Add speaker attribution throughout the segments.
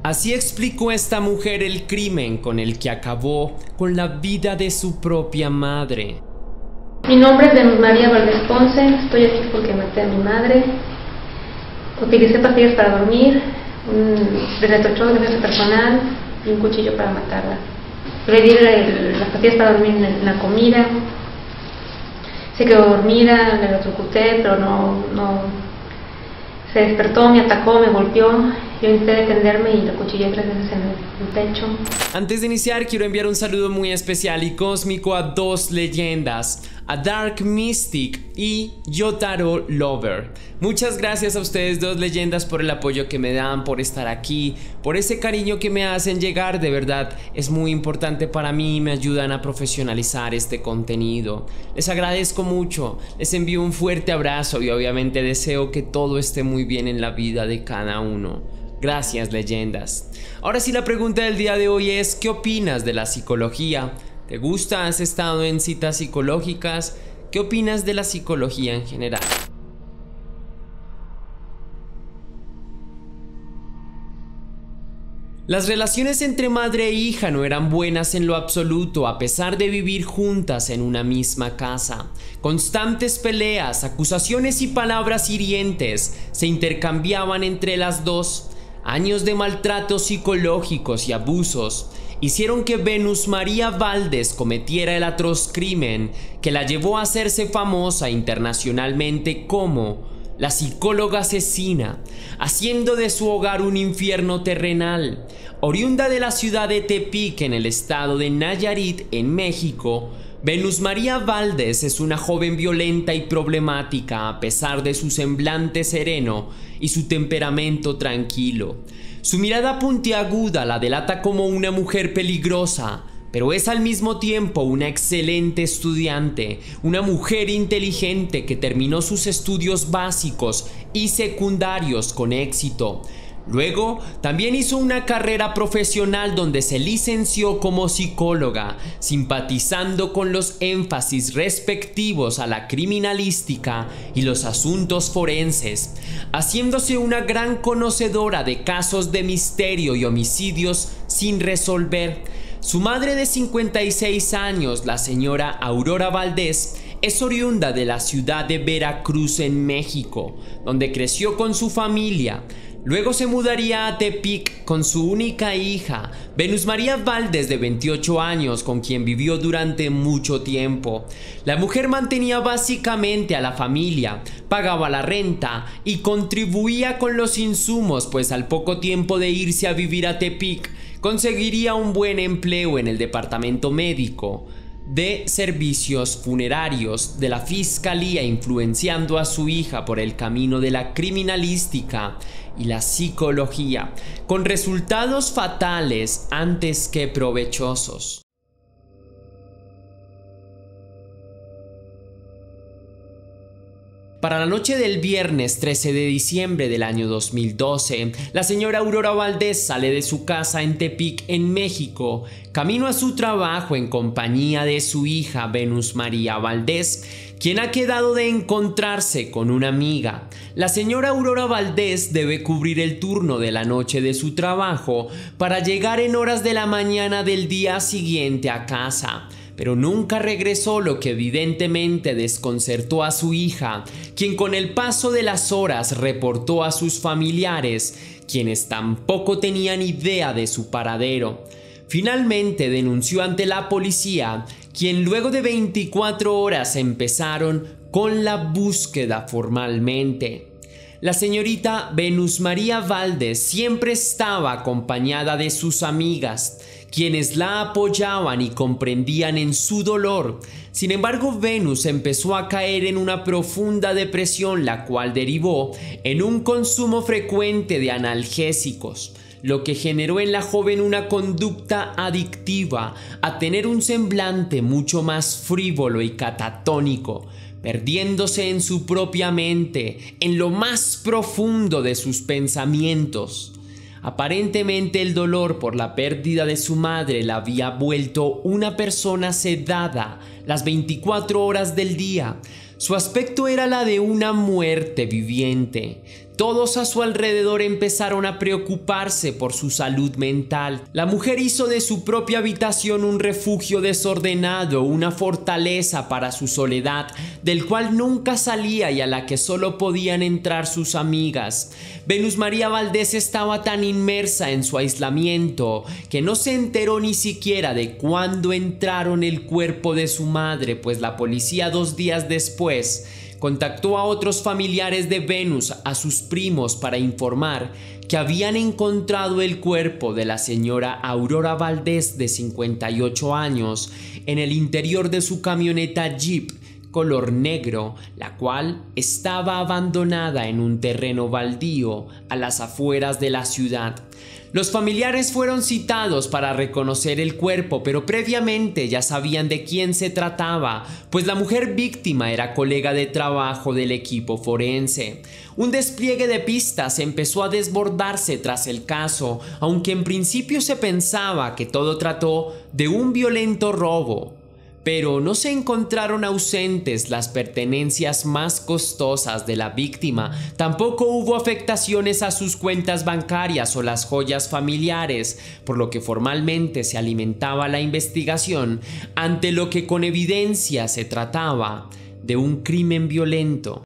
Speaker 1: Así explicó esta mujer el crimen con el que acabó con la vida de su propia madre.
Speaker 2: Mi nombre es Venus María Valdés Ponce, estoy aquí porque maté a mi madre. Utilicé pastillas para dormir, un retrochoque de defensa personal y un cuchillo para matarla. Le di las pastillas para dormir en la comida. Se quedó dormida, le electrocuté, pero no se despertó, me atacó, me golpeó. Yo intenté defenderme y le cuchillé 3 veces en el pecho.
Speaker 1: Antes de iniciar, quiero enviar un saludo muy especial y cósmico a 2 leyendas, a Dark Mystic y Yotaro Lover. Muchas gracias a ustedes 2 leyendas por el apoyo que me dan, por estar aquí, por ese cariño que me hacen llegar. De verdad es muy importante para mí y me ayudan a profesionalizar este contenido. Les agradezco mucho, les envío un fuerte abrazo y obviamente deseo que todo esté muy bien en la vida de cada uno. Gracias, leyendas. Ahora sí, la pregunta del día de hoy es: ¿qué opinas de la psicología? ¿Te gusta? ¿Has estado en citas psicológicas? ¿Qué opinas de la psicología en general? Las relaciones entre madre e hija no eran buenas en lo absoluto, a pesar de vivir juntas en una misma casa. Constantes peleas, acusaciones y palabras hirientes se intercambiaban entre las dos. Años de maltratos psicológicos y abusos hicieron que Venus María Valdés cometiera el atroz crimen que la llevó a hacerse famosa internacionalmente como la psicóloga asesina, haciendo de su hogar un infierno terrenal. Oriunda de la ciudad de Tepic, en el estado de Nayarit, en México, Venus María Valdés es una joven violenta y problemática a pesar de su semblante sereno y su temperamento tranquilo. Su mirada puntiaguda la delata como una mujer peligrosa, pero es al mismo tiempo una excelente estudiante, una mujer inteligente que terminó sus estudios básicos y secundarios con éxito. Luego, también hizo una carrera profesional donde se licenció como psicóloga, simpatizando con los énfasis respectivos a la criminalística y los asuntos forenses, haciéndose una gran conocedora de casos de misterio y homicidios sin resolver. Su madre de 56 años, la señora Aurora Valdés, es oriunda de la ciudad de Veracruz, en México, donde creció con su familia. Luego se mudaría a Tepic con su única hija, Venus María Valdés, de 28 años, con quien vivió durante mucho tiempo. La mujer mantenía básicamente a la familia, pagaba la renta y contribuía con los insumos, pues al poco tiempo de irse a vivir a Tepic, conseguiría un buen empleo en el departamento médico de servicios funerarios de la fiscalía, influenciando a su hija por el camino de la criminalística y la psicología, con resultados fatales antes que provechosos. Para la noche del viernes 13 de diciembre del año 2012, la señora Aurora Valdés sale de su casa en Tepic, en México, camino a su trabajo en compañía de su hija Venus María Valdés, quien ha quedado de encontrarse con una amiga. La señora Aurora Valdés debe cubrir el turno de la noche de su trabajo para llegar en horas de la mañana del día siguiente a casa, pero nunca regresó, lo que evidentemente desconcertó a su hija, quien con el paso de las horas reportó a sus familiares, quienes tampoco tenían idea de su paradero. Finalmente denunció ante la policía, quien luego de 24 horas empezaron con la búsqueda formalmente. La señorita Venus María Valdés siempre estaba acompañada de sus amigas, quienes la apoyaban y comprendían en su dolor. Sin embargo, Venus empezó a caer en una profunda depresión, la cual derivó en un consumo frecuente de analgésicos, lo que generó en la joven una conducta adictiva a tener un semblante mucho más frívolo y catatónico, perdiéndose en su propia mente, en lo más profundo de sus pensamientos. Aparentemente el dolor por la pérdida de su madre la había vuelto una persona sedada las 24 horas del día. Su aspecto era la de una muerte viviente. todos a su alrededor empezaron a preocuparse por su salud mental. La mujer hizo de su propia habitación un refugio desordenado, una fortaleza para su soledad, del cual nunca salía y a la que solo podían entrar sus amigas. Venus María Valdés estaba tan inmersa en su aislamiento que no se enteró ni siquiera de cuándo entraron el cuerpo de su madre, pues la policía 2 días después contactó a otros familiares de Venus, a sus primos, para informar que habían encontrado el cuerpo de la señora Aurora Valdés, de 58 años, en el interior de su camioneta Jeep color negro, la cual estaba abandonada en un terreno baldío a las afueras de la ciudad. Los familiares fueron citados para reconocer el cuerpo, pero previamente ya sabían de quién se trataba, pues la mujer víctima era colega de trabajo del equipo forense. Un despliegue de pistas empezó a desbordarse tras el caso, aunque en principio se pensaba que todo trató de un violento robo. Pero no se encontraron ausentes las pertenencias más costosas de la víctima, tampoco hubo afectaciones a sus cuentas bancarias o las joyas familiares, por lo que formalmente se alimentaba la investigación, ante lo que con evidencia se trataba de un crimen violento.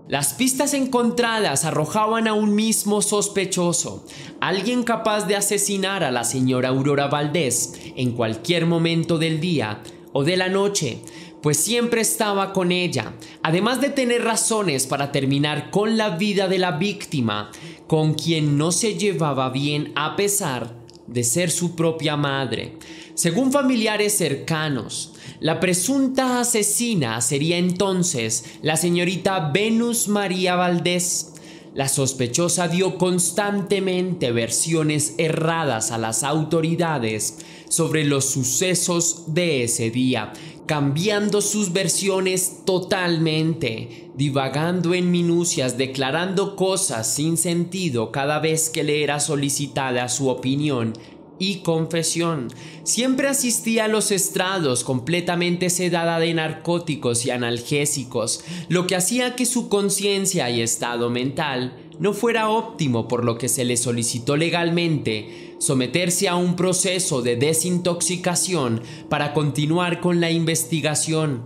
Speaker 1: Las pistas encontradas arrojaban a un mismo sospechoso, alguien capaz de asesinar a la señora Aurora Valdés en cualquier momento del día o de la noche, pues siempre estaba con ella, además de tener razones para terminar con la vida de la víctima, con quien no se llevaba bien a pesar de ser su propia madre. Según familiares cercanos, la presunta asesina sería entonces la señorita Venus María Valdés. La sospechosa dio constantemente versiones erradas a las autoridades sobre los sucesos de ese día, cambiando sus versiones totalmente, divagando en minucias, declarando cosas sin sentido cada vez que le era solicitada su opinión y confesión. Siempre asistía a los estrados completamente sedada de narcóticos y analgésicos, lo que hacía que su conciencia y estado mental no fuera óptimo, por lo que se le solicitó legalmente someterse a un proceso de desintoxicación para continuar con la investigación.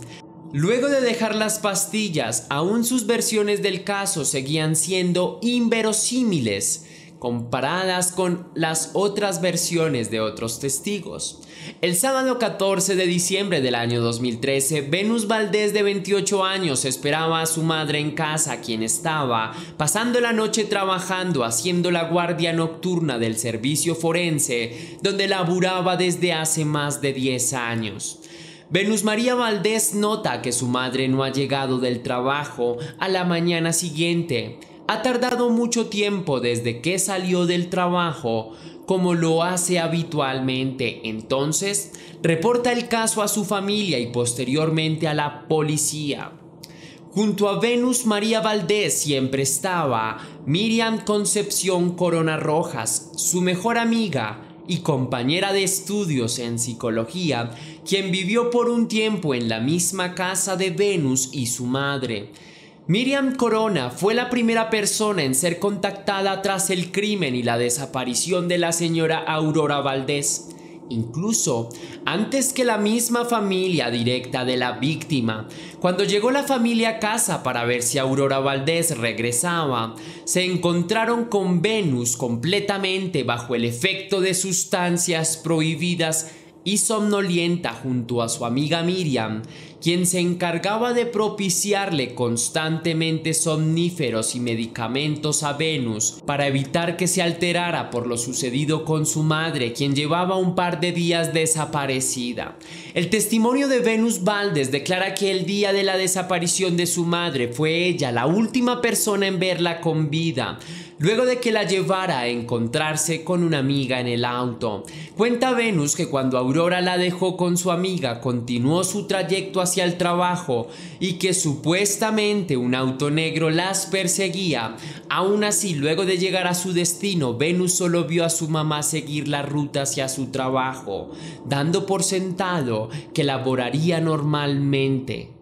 Speaker 1: Luego de dejar las pastillas, aún sus versiones del caso seguían siendo inverosímiles comparadas con las otras versiones de otros testigos. El sábado 14 de diciembre del año 2013, Venus Valdés, de 28 años, esperaba a su madre en casa, quien estaba pasando la noche trabajando, haciendo la guardia nocturna del servicio forense, donde laburaba desde hace más de 10 años. Venus María Valdés nota que su madre no ha llegado del trabajo a la mañana siguiente. Ha tardado mucho tiempo desde que salió del trabajo, como lo hace habitualmente. Entonces, reporta el caso a su familia y posteriormente a la policía. Junto a Venus María Valdés siempre estaba Miriam Concepción Corona Rojas, su mejor amiga y compañera de estudios en psicología, quien vivió por un tiempo en la misma casa de Venus y su madre. Miriam Corona fue la primera persona en ser contactada tras el crimen y la desaparición de la señora Aurora Valdés, incluso antes que la misma familia directa de la víctima. Cuando llegó la familia a casa para ver si Aurora Valdés regresaba, se encontraron con Venus completamente bajo el efecto de sustancias prohibidas y somnolienta junto a su amiga Miriam, quien se encargaba de propiciarle constantemente somníferos y medicamentos a Venus para evitar que se alterara por lo sucedido con su madre, quien llevaba un par de días desaparecida. El testimonio de Venus Valdés declara que el día de la desaparición de su madre fue ella la última persona en verla con vida, luego de que la llevara a encontrarse con una amiga en el auto. Cuenta Venus que cuando Aurora la dejó con su amiga, continuó su trayecto hacia el trabajo y que supuestamente un auto negro las perseguía. Aún así, luego de llegar a su destino, Venus solo vio a su mamá seguir la ruta hacia su trabajo, dando por sentado que laboraría normalmente.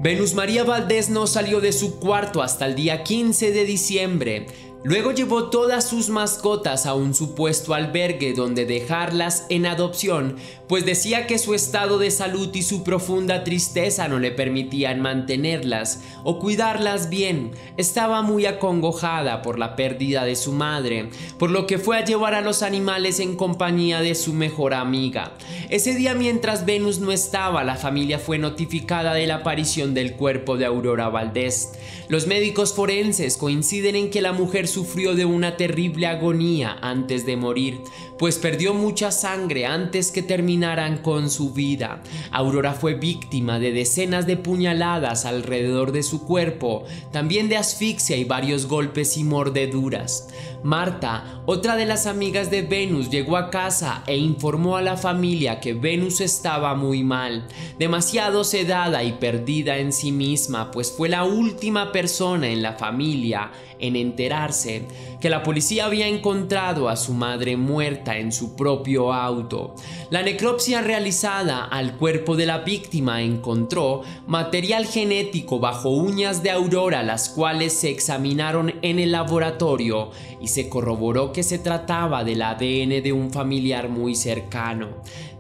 Speaker 1: Venus María Valdés no salió de su cuarto hasta el día 15 de diciembre. Luego llevó todas sus mascotas a un supuesto albergue donde dejarlas en adopción, pues decía que su estado de salud y su profunda tristeza no le permitían mantenerlas o cuidarlas bien. Estaba muy acongojada por la pérdida de su madre, por lo que fue a llevar a los animales en compañía de su mejor amiga. Ese día, mientras Venus no estaba, la familia fue notificada de la aparición del cuerpo de Aurora Valdés. Los médicos forenses coinciden en que la mujer sufrió de una terrible agonía antes de morir, pues perdió mucha sangre antes que terminaran con su vida. Aurora fue víctima de decenas de puñaladas alrededor de su cuerpo, también de asfixia y varios golpes y mordeduras. Marta, otra de las amigas de Venus, llegó a casa e informó a la familia que Venus estaba muy mal, demasiado sedada y perdida en sí misma, pues fue la última persona en la familia en enterarse que la policía había encontrado a su madre muerta en su propio auto. La necropsia realizada al cuerpo de la víctima encontró material genético bajo uñas de Aurora, las cuales se examinaron en el laboratorio y se corroboró que se trataba del ADN de un familiar muy cercano,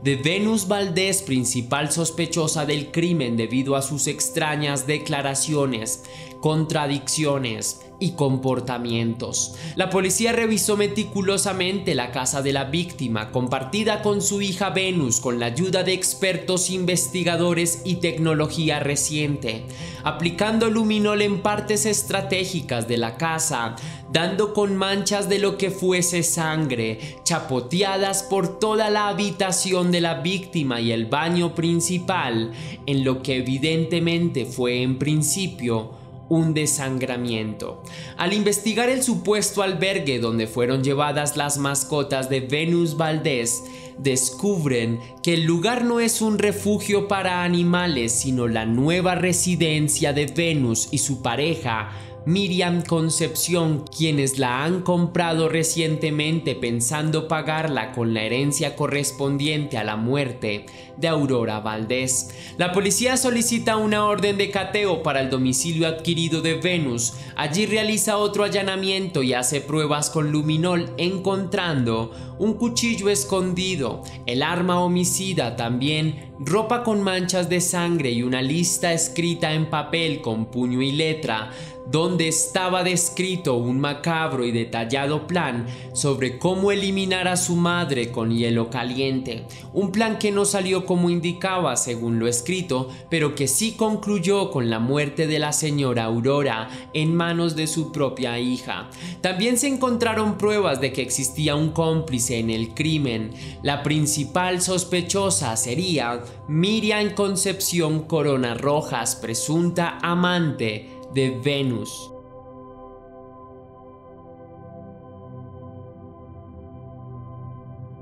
Speaker 1: de Venus Valdés, principal sospechosa del crimen debido a sus extrañas declaraciones, contradicciones y comportamientos. La policía revisó meticulosamente la casa de la víctima, compartida con su hija Venus, con la ayuda de expertos investigadores y tecnología reciente, aplicando luminol en partes estratégicas de la casa, dando con manchas de lo que fuese sangre, chapoteadas por toda la habitación de la víctima y el baño principal, en lo que evidentemente fue en principio un desangramiento. Al investigar el supuesto albergue donde fueron llevadas las mascotas de Venus Valdés, descubren que el lugar no es un refugio para animales, sino la nueva residencia de Venus y su pareja, Miriam Concepción, quienes la han comprado recientemente pensando pagarla con la herencia correspondiente a la muerte de Aurora Valdés. La policía solicita una orden de cateo para el domicilio adquirido de Venus. Allí realiza otro allanamiento y hace pruebas con luminol, encontrando un cuchillo escondido, el arma homicida, también ropa con manchas de sangre y una lista escrita en papel con puño y letra, donde estaba descrito un macabro y detallado plan sobre cómo eliminar a su madre con hielo caliente. Un plan que no salió como indicaba según lo escrito, pero que sí concluyó con la muerte de la señora Aurora en manos de su propia hija. También se encontraron pruebas de que existía un cómplice en el crimen. La principal sospechosa sería Miriam Concepción Corona Rojas, presunta amante de Venus.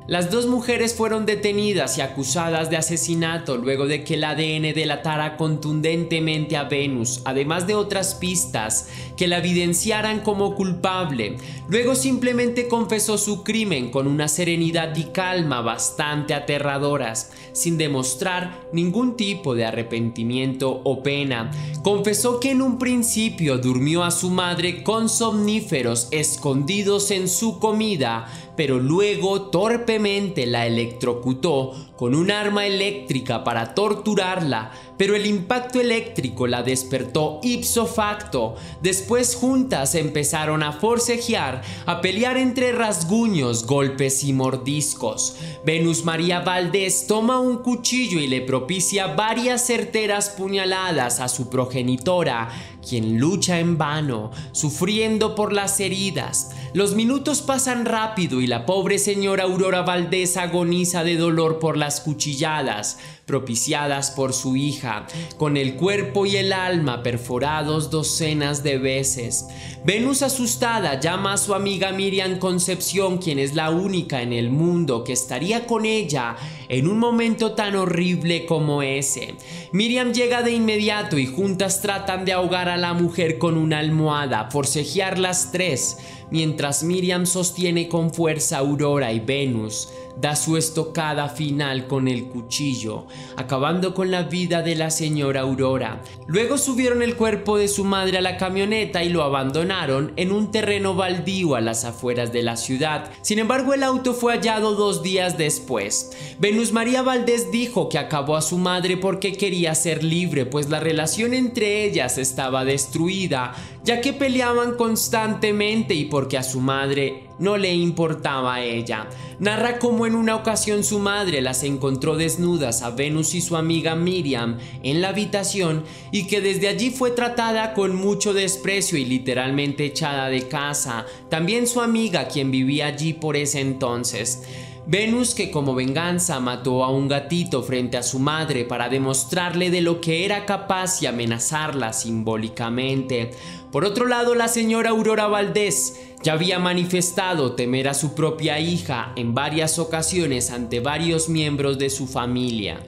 Speaker 1: Las dos mujeres fueron detenidas y acusadas de asesinato luego de que el ADN delatara contundentemente a Venus, además de otras pistas que la evidenciaran como culpable. Luego simplemente confesó su crimen con una serenidad y calma bastante aterradoras, sin demostrar ningún tipo de arrepentimiento o pena. Confesó que en un principio durmió a su madre con somníferos escondidos en su comida, pero luego torpemente la electrocutó con un arma eléctrica para torturarla, pero el impacto eléctrico la despertó ipso facto. Después juntas empezaron a forcejear, a pelear entre rasguños, golpes y mordiscos. Venus María Valdés toma un cuchillo y le propicia varias certeras puñaladas a su progenitora, quien lucha en vano, sufriendo por las heridas. Los minutos pasan rápido y la pobre señora Aurora Valdés agoniza de dolor por las cuchilladas propiciadas por su hija, con el cuerpo y el alma perforados docenas de veces. Venus, asustada, llama a su amiga Miriam Concepción, quien es la única en el mundo que estaría con ella en un momento tan horrible como ese. Miriam llega de inmediato y juntas tratan de ahogar a la mujer con una almohada, forcejear las tres, mientras Miriam sostiene con fuerza a Aurora, y Venus da su estocada final con el cuchillo, acabando con la vida de la señora Aurora. Luego subieron el cuerpo de su madre a la camioneta y lo abandonaron en un terreno baldío a las afueras de la ciudad. Sin embargo, el auto fue hallado 2 días después. Venus María Valdés dijo que acabó a su madre porque quería ser libre, pues la relación entre ellas estaba destruida, ya que peleaban constantemente, y porque a su madre no le importaba a ella. Narra cómo en una ocasión su madre las encontró desnudas a Venus y su amiga Miriam en la habitación, y que desde allí fue tratada con mucho desprecio y literalmente echada de casa. También su amiga, quien vivía allí por ese entonces. Venus, que como venganza mató a un gatito frente a su madre para demostrarle de lo que era capaz y amenazarla simbólicamente. Por otro lado, la señora Aurora Valdés ya había manifestado temer a su propia hija en varias ocasiones ante varios miembros de su familia.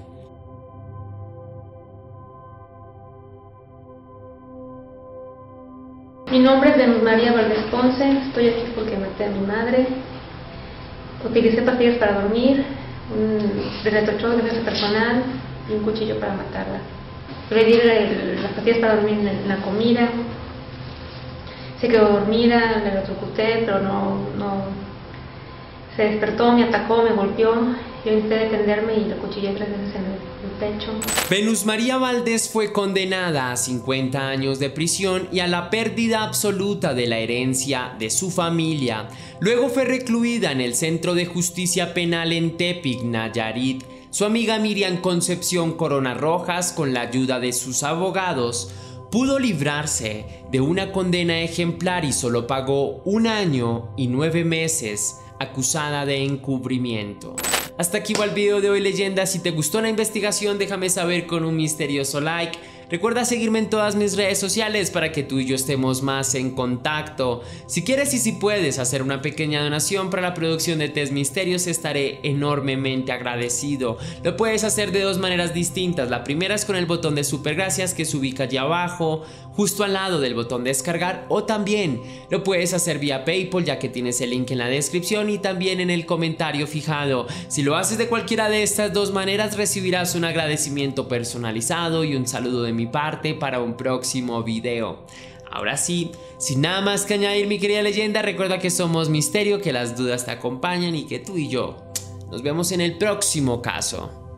Speaker 2: Mi nombre es Venus María Valdés Ponce, estoy aquí porque maté a mi madre. Utilicé pastillas para dormir, un retrochoque de defensa personal y un cuchillo para matarla. Le di las pastillas para dormir en la comida. Se quedó dormida, la electrocuté, pero no se despertó, me atacó, me golpeó. Yo intenté defenderme y la cuchillé 3 veces en el pecho.
Speaker 1: Venus María Valdés fue condenada a 50 años de prisión y a la pérdida absoluta de la herencia de su familia. Luego fue recluida en el Centro de Justicia Penal en Tepic, Nayarit. Su amiga Miriam Concepción Corona Rojas, con la ayuda de sus abogados, pudo librarse de una condena ejemplar y solo pagó 1 año y 9 meses acusada de encubrimiento. Hasta aquí va el video de hoy, leyenda. Si te gustó la investigación, déjame saber con un misterioso like. Recuerda seguirme en todas mis redes sociales para que tú y yo estemos más en contacto. Si quieres y si puedes hacer una pequeña donación para la producción de Test Misterios, estaré enormemente agradecido. Lo puedes hacer de 2 maneras distintas. La primera es con el botón de super gracias que se ubica allí abajo, justo al lado del botón de descargar, o también lo puedes hacer vía PayPal, ya que tienes el link en la descripción y también en el comentario fijado. Si lo haces de cualquiera de estas 2 maneras, recibirás un agradecimiento personalizado y un saludo de mi parte para un próximo video. Ahora sí, sin nada más que añadir, mi querida leyenda, recuerda que somos Misterio, que las dudas te acompañan y que tú y yo nos vemos en el próximo caso.